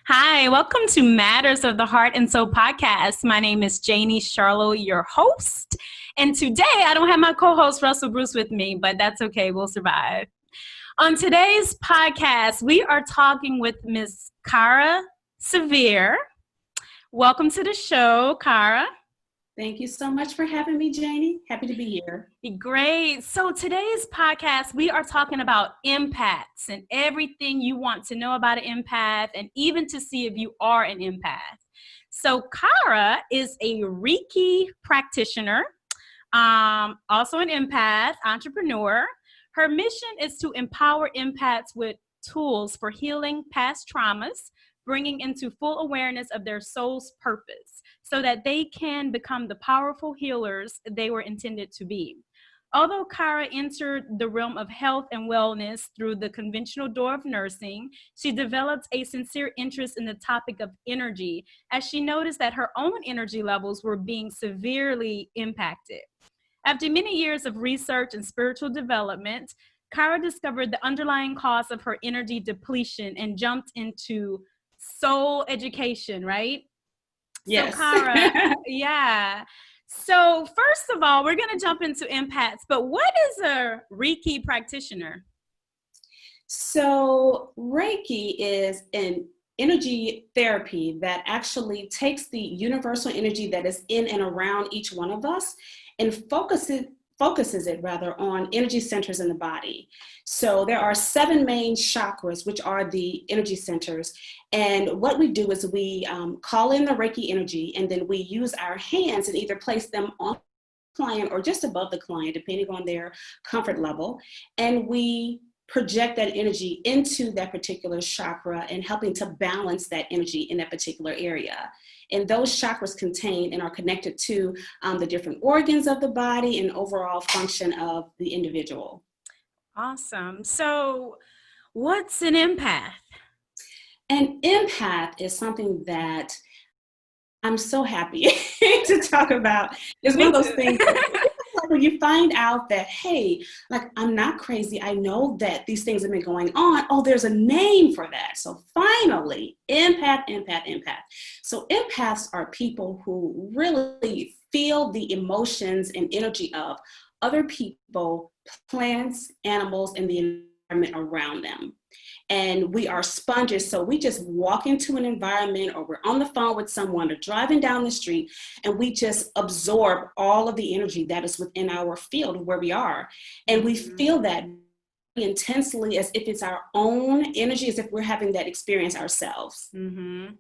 Hi, welcome to Matters of the Heart and Soul podcast. My name is Janie Charlo, your host. And today I don't have my co-host Russell Bruce with me, but that's okay. We'll survive. On today's podcast, we are talking with Ms. Cara Sevier. Welcome to the show, Cara. Thank you so much for having me, Janie. Happy to be here. Great. So today's podcast, we are talking about empaths and everything you want to know about an empath and even to see if you are an empath. So Cara is a Reiki practitioner, also an empath, entrepreneur. Her mission is to empower empaths with tools for healing past traumas, bringing into full awareness of their soul's purpose so that they can become the powerful healers they were intended to be. Although Cara entered the realm of health and wellness through the conventional door of nursing, she developed a sincere interest in the topic of energy as she noticed that her own energy levels were being severely impacted. After many years of research and spiritual development, Cara discovered the underlying cause of her energy depletion and jumped into soul education, right? Yes. So, Cara, yeah. So, first of all, we're going to jump into empaths, but what is a Reiki practitioner? So Reiki is an energy therapy that actually takes the universal energy that is in and around each one of us and focuses it rather on energy centers in the body. So there are 7 main chakras, which are the energy centers. And what we do is we call in the Reiki energy, and then we use our hands and either place them on the client or just above the client, depending on their comfort level. And we project that energy into that particular chakra and helping to balance that energy in that particular area. And those chakras contain and are connected to the different organs of the body and overall function of the individual. Awesome. So, what's an empath? An empath is something that I'm so happy to talk about. It's one of those things like when you find out that, hey, like I'm not crazy. I know that these things have been going on. Oh, there's a name for that. So finally, empath. So empaths are people who really feel the emotions and energy of other people, plants, animals, and the environment around them. And we are sponges, so we just walk into an environment, or we're on the phone with someone, or driving down the street, and we just absorb all of the energy that is within our field where we are. And we feel that intensely as if it's our own energy, as if we're having that experience ourselves. Mm-hmm.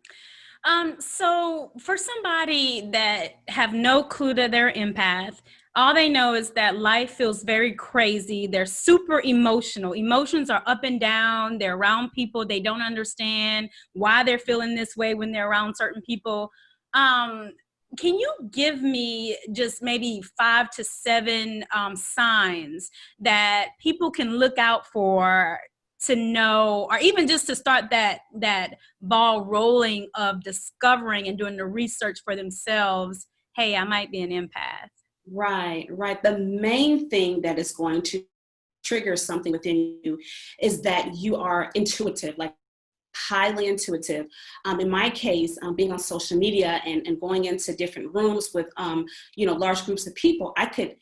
So for somebody that have no clue that they're empath, all they know is that life feels very crazy. They're super emotional. Emotions are up and down. They're around people. They don't understand why they're feeling this way when they're around certain people. Can you give me just maybe 5 to 7 signs that people can look out for to know, or even just to start that ball rolling of discovering and doing the research for themselves? Hey, I might be an empath. Right. The main thing that is going to trigger something within you is that you are intuitive, like highly intuitive. In my case, being on social media and going into different rooms with, large groups of people, I could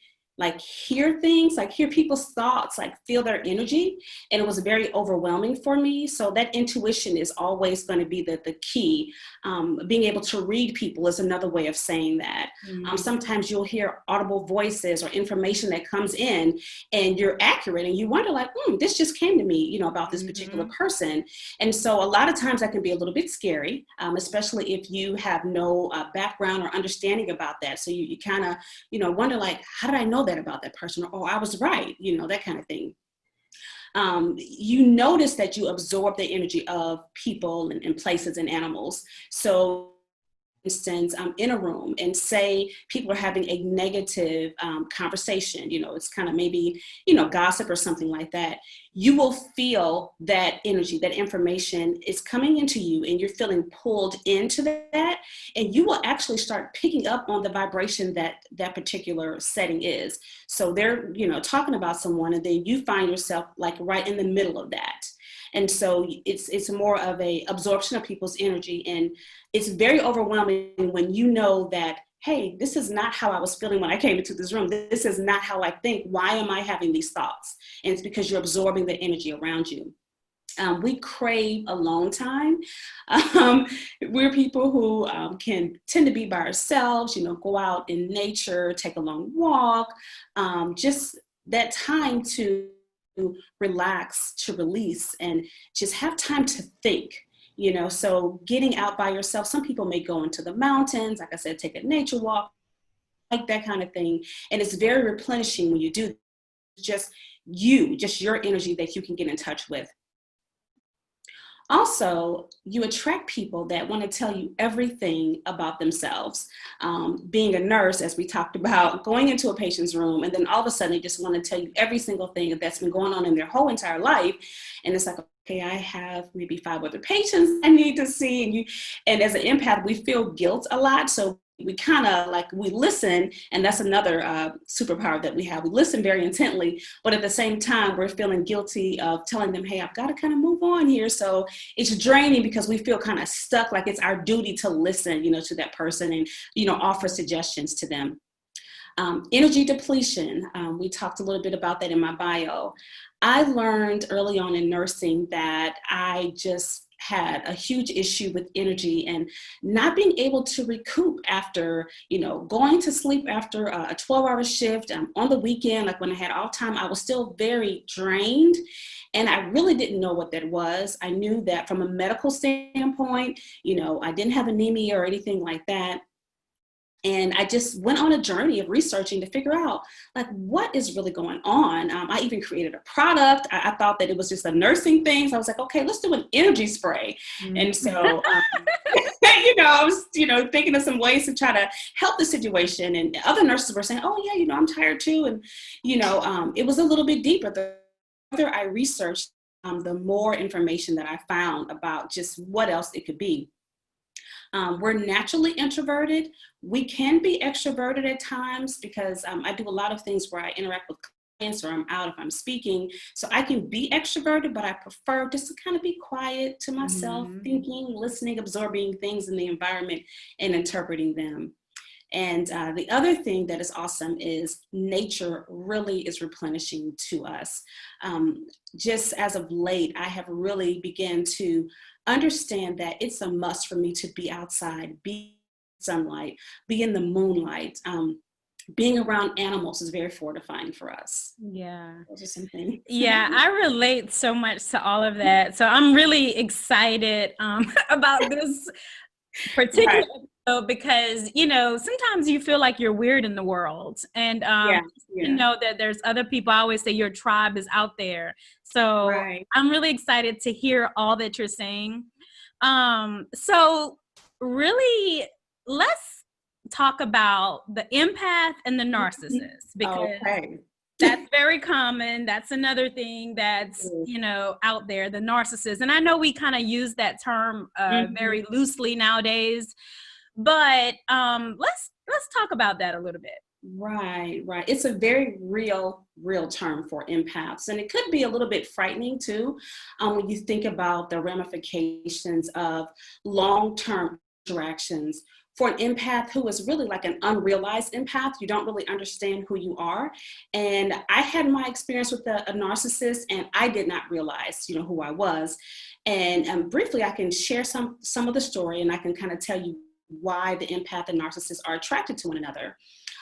hear things, hear people's thoughts, feel their energy. And it was very overwhelming for me. So that intuition is always going to be the key. Being able to read people is another way of saying that. Mm-hmm. Sometimes you'll hear audible voices or information that comes in and you're accurate and you wonder this just came to me, about this particular person. And so a lot of times that can be a little bit scary, especially if you have no background or understanding about that. So you kind of, wonder how did I know that about that person? Or, I was right, that kind of thing. You notice that you absorb the energy of people and places and animals. So instance, in a room and say people are having a negative conversation, it's kind of maybe, gossip or something like that, you will feel that energy, that information is coming into you and you're feeling pulled into that. And you will actually start picking up on the vibration that that particular setting is. So they're, talking about someone and then you find yourself right in the middle of that. And so it's more of a absorption of people's energy. And it's very overwhelming when you know that, hey, this is not how I was feeling when I came into this room. This is not how I think. Why am I having these thoughts? And it's because you're absorbing the energy around you. We crave alone time. We're people who can tend to be by ourselves, go out in nature, take a long walk, just that time to relax, to release, and just have time to think. So getting out by yourself, some people may go into the mountains, like I said, take a nature walk, like that kind of thing. And it's very replenishing when you do just your energy that you can get in touch with. Also, you attract people that want to tell you everything about themselves. Being a nurse, as we talked about, going into a patient's room, and then all of a sudden they just want to tell you every single thing that's been going on in their whole entire life. And it's like, okay, I have maybe 5 other patients I need to see. And as an empath, we feel guilt a lot. So we kind of we listen, and that's another superpower that we have. We listen very intently, but at the same time, we're feeling guilty of telling them, hey, I've got to kind of move on here. So it's draining because we feel kind of stuck, like it's our duty to listen, to that person and, offer suggestions to them. Energy depletion. We talked a little bit about that in my bio. I learned early on in nursing that I just had a huge issue with energy and not being able to recoup after, going to sleep after a 12-hour shift on the weekend. Like when I had off time, I was still very drained. And I really didn't know what that was. I knew that from a medical standpoint, I didn't have anemia or anything like that. And I just went on a journey of researching to figure out what is really going on. I even created a product. I thought that it was just a nursing thing. So I was like, okay, let's do an energy spray. Mm-hmm. And so, I was, thinking of some ways to try to help the situation. And other nurses were saying, oh yeah, I'm tired too. And, it was a little bit deeper. The further I researched, the more information that I found about just what else it could be. We're naturally introverted. We can be extroverted at times because I do a lot of things where I interact with clients or I'm out if I'm speaking. So I can be extroverted, but I prefer just to kind of be quiet to myself, thinking, listening, absorbing things in the environment and interpreting them. And the other thing that is awesome is nature really is replenishing to us. Just as of late, I have really begun to understand that it's a must for me to be outside, be in sunlight, be in the moonlight. Being around animals is very fortifying for us. Yeah. Those are some things. Yeah, I relate so much to all of that. So I'm really excited about this particular episode because, sometimes you feel like you're weird in the world. And you know that there's other people. I always say your tribe is out there. So I'm really excited to hear all that you're saying. So really, let's talk about the empath and the narcissist because that's very common. That's another thing that's, out there, the narcissist. And I know we kind of use that term very loosely nowadays, but let's talk about that a little bit. Right. It's a very real term for empaths. And it could be a little bit frightening too, when you think about the ramifications of long-term interactions. For an empath who is really like an unrealized empath, you don't really understand who you are. And I had my experience with a narcissist and I did not realize, who I was. And briefly, I can share some of the story and I can kind of tell you why the empath and narcissist are attracted to one another.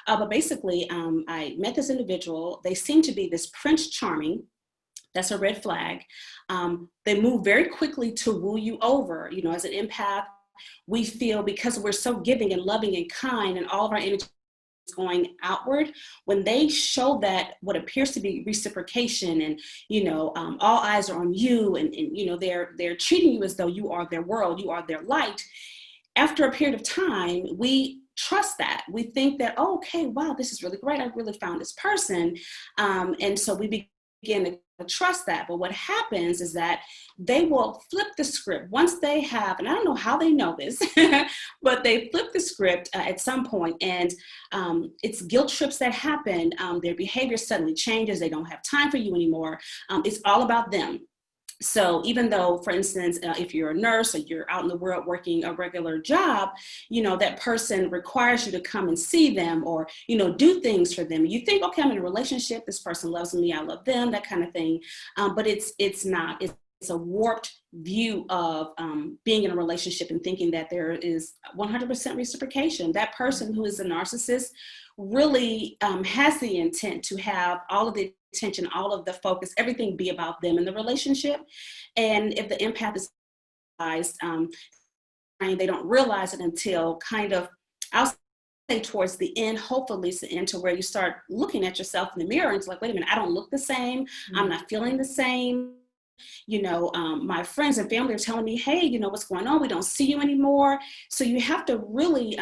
But basically, I met this individual. They seem to be this Prince Charming. That's a red flag. They move very quickly to woo you over. As an empath, we feel because we're so giving and loving and kind and all of our energy is going outward, when they show that what appears to be reciprocation and, all eyes are on you and they're treating you as though you are their world, you are their light. After a period of time, we trust that. We think that, oh, okay, wow, this is really great. I really found this person. And so we begin to trust that. But what happens is that they will flip the script once they have, and I don't know how they know this, but they flip the script at some point, and it's guilt trips that happen. Their behavior suddenly changes. They don't have time for you anymore. It's all about them. So even though, for instance, if you're a nurse or you're out in the world working a regular job, that person requires you to come and see them or, do things for them. You think, okay, I'm in a relationship. This person loves me. I love them, that kind of thing. But it's not. It's a warped view of being in a relationship and thinking that there is 100% reciprocation. That person who is a narcissist really has the intent to have all of the attention, all of the focus, everything be about them in the relationship. And if the empath is they don't realize it until kind of, I'll say towards the end, hopefully it's the end to where you start looking at yourself in the mirror and it's like, wait a minute, I don't look the same. I'm not feeling the same. My friends and family are telling me, hey, what's going on? We don't see you anymore. So you have to really,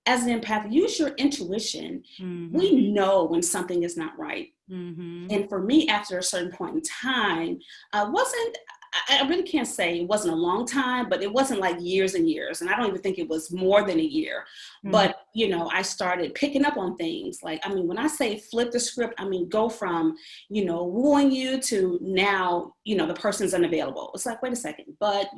as an empath, use your intuition. We know when something is not right. And for me, after a certain point in time, I really can't say it wasn't a long time, but it wasn't like years and years. And I don't even think it was more than a year. But, I started picking up on things. Like, when I say flip the script, go from, wooing you to now, the person's unavailable. It's like, wait a second, but,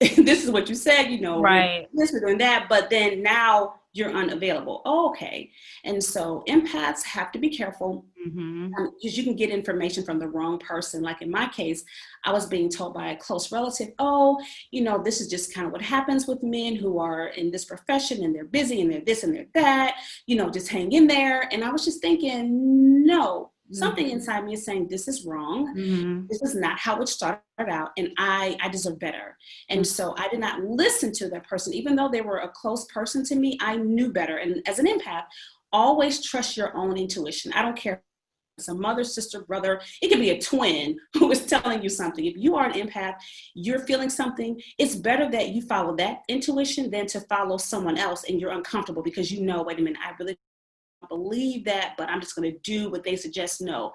this is what you said, right. We're doing that, but then now you're unavailable. Oh, okay. And so empaths have to be careful because you can get information from the wrong person. Like in my case, I was being told by a close relative, this is just kind of what happens with men who are in this profession and they're busy and they're this and they're that, just hang in there. And I was just thinking, no. Something inside me is saying, this is wrong. This is not how it started out. And I deserve better. And so I did not listen to that person, even though they were a close person to me. I knew better. And as an empath, always trust your own intuition. I don't care if it's a mother, sister, brother. It could be a twin who is telling you something. If you are an empath, you're feeling something. It's better that you follow that intuition than to follow someone else and you're uncomfortable because wait a minute, I really believe that, but I'm just going to do what they suggest. No,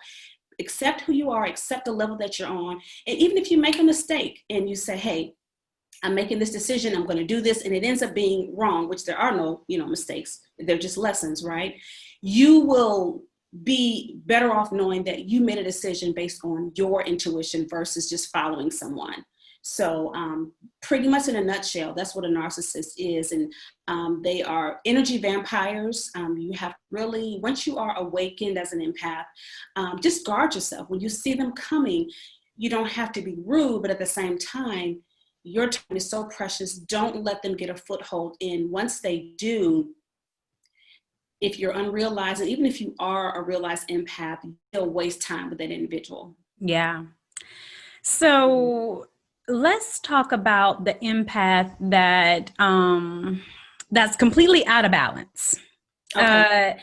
accept who you are, accept the level that you're on. And even if you make a mistake and you say, hey, I'm making this decision, I'm going to do this, and it ends up being wrong, which there are no, mistakes. They're just lessons, right? You will be better off knowing that you made a decision based on your intuition versus just following someone. So pretty much in a nutshell, that's what a narcissist is. And they are energy vampires. You have really, once you are awakened as an empath, just guard yourself. When you see them coming, you don't have to be rude, but at the same time, your time is so precious. Don't let them get a foothold in. Once they do, if you're unrealized, and even if you are a realized empath, you'll waste time with that individual. Yeah. So let's talk about the empath that's completely out of balance. Okay.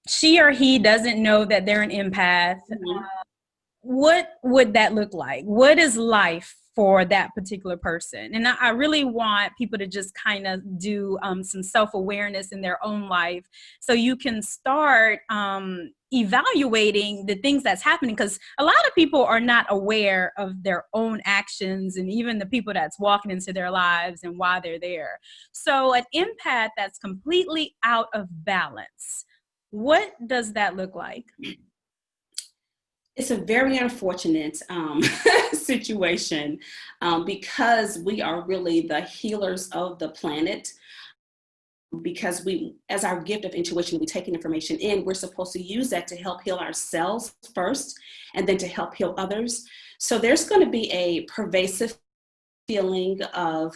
She or he doesn't know that they're an empath. What would that look like? What is life for that particular person? And I really want people to just kind of do some self-awareness in their own life so you can start evaluating the things that's happening, because a lot of people are not aware of their own actions and even the people that's walking into their lives and why they're there. So an empath that's completely out of balance, what does that look like? It's a very unfortunate situation because we are really the healers of the planet. Because we, as our gift of intuition, we take information in, we're supposed to use that to help heal ourselves first and then to help heal others. So there's going to be a pervasive feeling of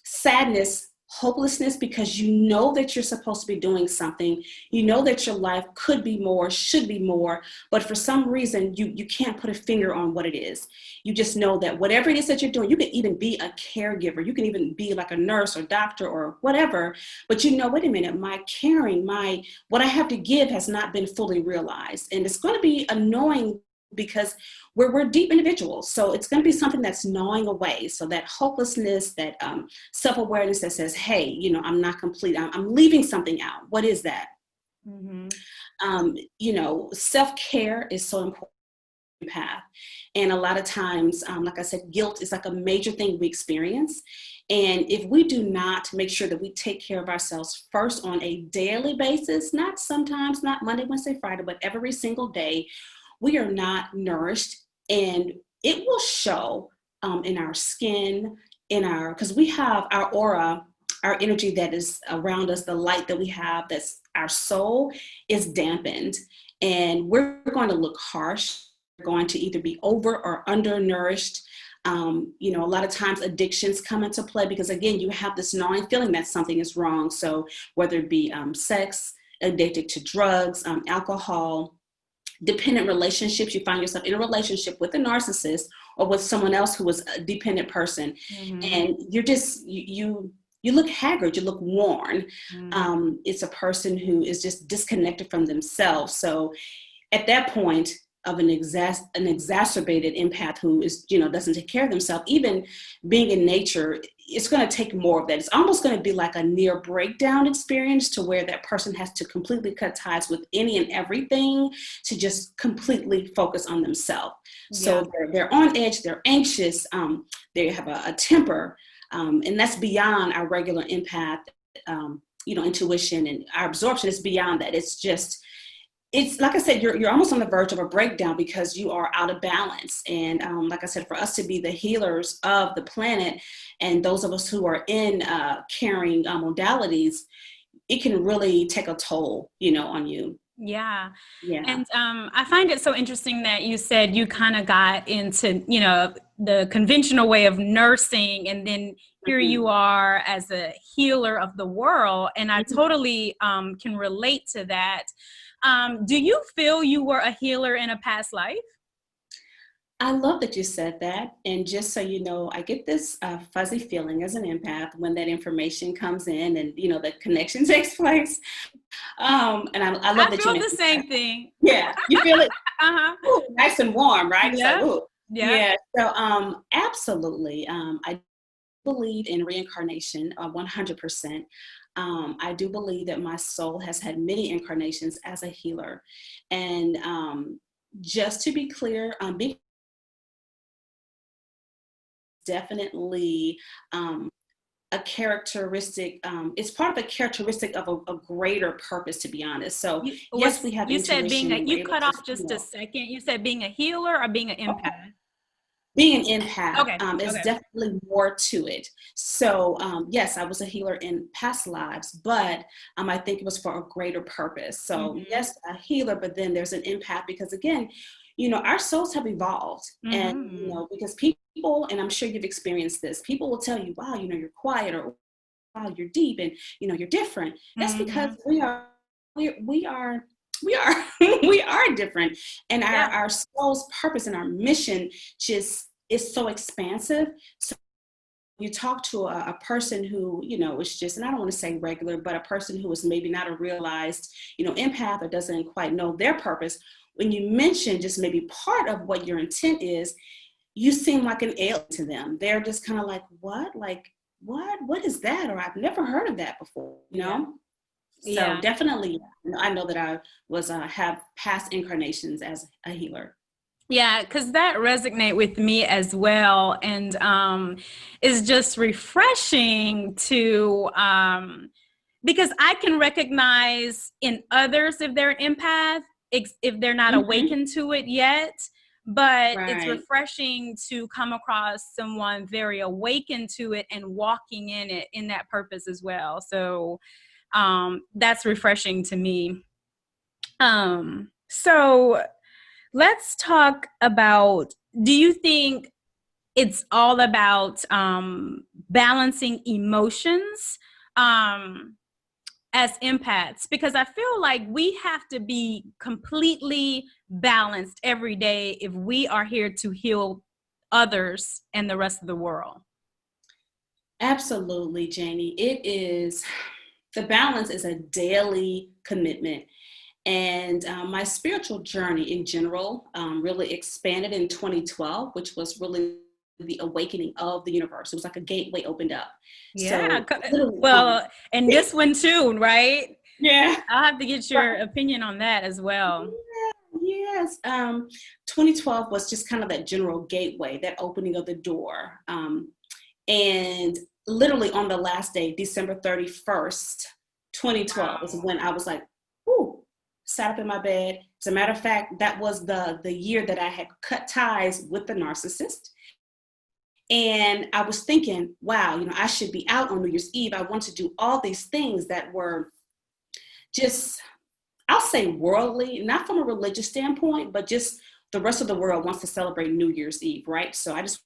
sadness, hopelessness, because you know that you're supposed to be doing something. You know that your life could be more, should be more, but for some reason you can't put a finger on what it is. You just know that whatever it is that you're doing, you can even be a caregiver. You can even be like a nurse or doctor or whatever, but wait a minute, my caring, what I have to give has not been fully realized. And it's going to be annoying because we're deep individuals. So it's going to be something that's gnawing away. So that hopelessness, that self-awareness that says, hey, I'm not complete. I'm leaving something out. What is that? Self-care is so important. Path. And a lot of times, like I said, guilt is like a major thing we experience. And if we do not make sure that we take care of ourselves first on a daily basis, not sometimes, not Monday, Wednesday, Friday, but every single day, we are not nourished, and it will show in our skin, because we have our aura, our energy that is around us, the light that we have, that's our soul, is dampened, and we're going to look harsh. We're going to either be over or undernourished. A lot of times addictions come into play because, again, you have this gnawing feeling that something is wrong. So whether it be sex, addicted to drugs, alcohol, dependent relationships, you find yourself in a relationship with a narcissist or with someone else who is a dependent person, and you're just, you look haggard, you look worn. It's a person who is just disconnected from themselves. So at that point of an exacerbated empath who is, doesn't take care of themselves, even being in nature, it's going to take more of that. It's almost going to be like a near breakdown experience, to where that person has to completely cut ties with any and everything to just completely focus on themselves. So they're on edge, they're anxious, they have a temper, and that's beyond our regular empath, intuition, and our absorption is beyond that. It's like I said, you're almost on the verge of a breakdown because you are out of balance. And like I said, for us to be the healers of the planet, and those of us who are in caring modalities, it can really take a toll, on you. Yeah. Yeah. And I find it so interesting that you said you kind of got into, the conventional way of nursing, and then here you are as a healer of the world. And I totally can relate to that. Do you feel you were a healer in a past life? I love that you said that. And just so you know, I get this fuzzy feeling as an empath when that information comes in and, the connection takes place. And I love that you feel the same thing. Yeah, you feel it? Uh-huh. Ooh, nice and warm, right? Yeah. It's like, ooh. Yeah. So absolutely. I believe in reincarnation 100%. I do believe that my soul has had many incarnations as a healer. And just to be clear, being definitely a characteristic, it's part of a characteristic of a greater purpose, to be honest. So yes, we have you intuition. said you cut off just a second. You said being a healer or being an empath? Being an empath, Okay. is definitely more to it. So yes, I was a healer in past lives, but I think it was for a greater purpose. So yes, a healer, but then there's an empath because, again, our souls have evolved, and because people, and I'm sure you've experienced this, people will tell you, wow, you're quiet, or wow, you're deep, and you're different. That's because we are we are we are different, and our soul's purpose and our mission just is so expansive. So you talk to a person who is just, and I don't want to say regular, but a person who is maybe not a realized empath, or doesn't quite know their purpose. When you mention just maybe part of what your intent is, you seem like an alien to them. They're just kind of like, what? Like, what is that? Or I've never heard of that before, So definitely, I know that I was have past incarnations as a healer. Yeah, because that resonate with me as well, and is just refreshing to because I can recognize in others if they're an empath, if they're not awakened to it yet. But it's refreshing to come across someone very awakened to it and walking in it, in that purpose as well. So that's refreshing to me. So let's talk about, do you think it's all about balancing emotions as empaths? Because I feel like we have to be completely balanced every day if we are here to heal others and the rest of the world. Absolutely, Janie. The balance is a daily commitment. And my spiritual journey in general really expanded in 2012, which was really the awakening of the universe. It was like a gateway opened up. Yeah. So, and this one too, right? Yeah. I'll have to get your opinion on that as well. Yes. 2012 was just kind of that general gateway, that opening of the door. And literally on the last day, December 31st, 2012, was when I was like, ooh, sat up in my bed. As a matter of fact, that was the year that I had cut ties with the narcissist. And I was thinking, wow, you know, I should be out on New Year's Eve. I want to do all these things that were just, I'll say worldly, not from a religious standpoint, but just the rest of the world wants to celebrate New Year's Eve, right? So I just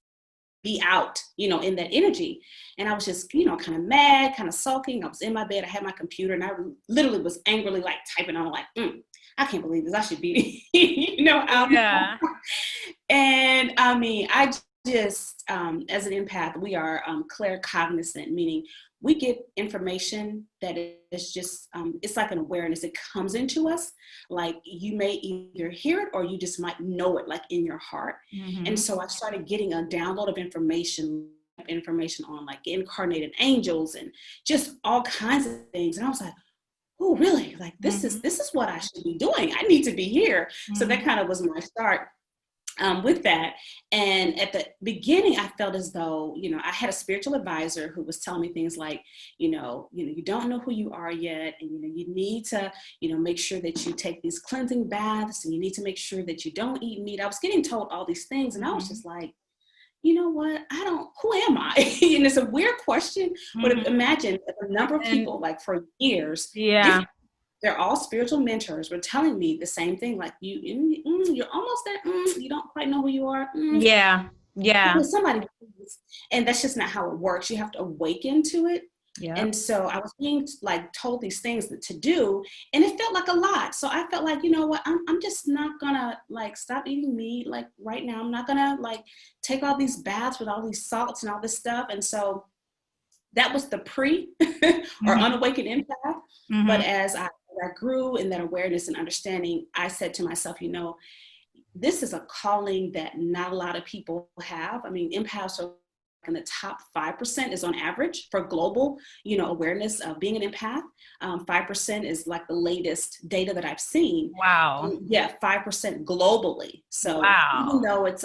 be out, you know, in that energy. And I was just, you know, kind of mad, kind of sulking. I was in my bed. I had my computer and I literally was angrily like typing on like, I can't believe this. I should be, you know, out. Yeah. And I mean, I just, as an empath, we are claircognizant, meaning we get information that is just, it's like an awareness. It comes into us. Like you may either hear it or you just might know it, like in your heart. Mm-hmm. And so I started getting a download of information on like incarnated angels and just all kinds of things. And I was like, oh, really? Like this is what I should be doing. I need to be here. So that kind of was my start with that. And at the beginning, I felt as though, you know, I had a spiritual advisor who was telling me things like, you know, you don't know who you are yet. And, you know, you need to, you know, make sure that you take these cleansing baths and you need to make sure that you don't eat meat. I was getting told all these things. And I was just like, you know what? Who am I? And it's a weird question, but imagine a number of people, like for years, they're all spiritual mentors were telling me the same thing. Like you're almost there. You don't quite know who you are. Yeah. Somebody, and that's just not how it works. You have to awaken to it. Yep. And so I was being like told these things to do, and it felt like a lot. So I felt like, you know what, I'm just not gonna like stop eating meat like right now. I'm not gonna like take all these baths with all these salts and all this stuff. And so that was the pre or unawakened empath. But as I grew in that awareness and understanding, I said to myself, you know, this is a calling that not a lot of people have. I mean, empaths are in the top 5% is on average for global, you know, awareness of being an empath. 5% is like the latest data that I've seen. Wow. And 5% globally. So even though it's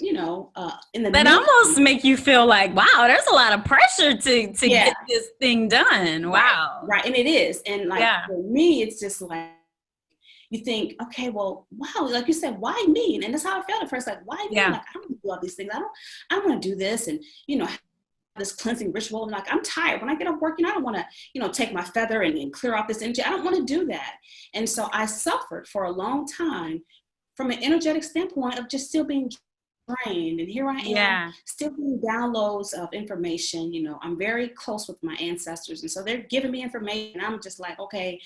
you know, in the that almost make you feel like, wow, there's a lot of pressure to get this thing done. Wow. Right. And it is. And like for me, it's just like, you think, okay, well, wow, like you said, why me? And that's how I felt at first, like, why me? Like, I don't want to do all these things. I want to do this and, you know, this cleansing ritual. And like, I'm tired. When I get up working, I don't want to, you know, take my feather and clear off this energy. I don't want to do that. And so I suffered for a long time from an energetic standpoint of just still being drained. And here I am, still getting downloads of information. You know, I'm very close with my ancestors. And so they're giving me information. I'm just like, okay,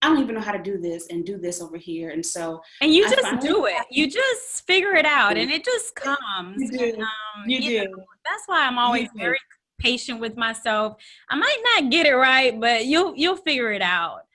I don't even know how to do this and do this over here. And so and you just do it. You just figure it out and it just comes. You do. And, you know, that's why I'm always very patient with myself. I might not get it right, but you'll figure it out.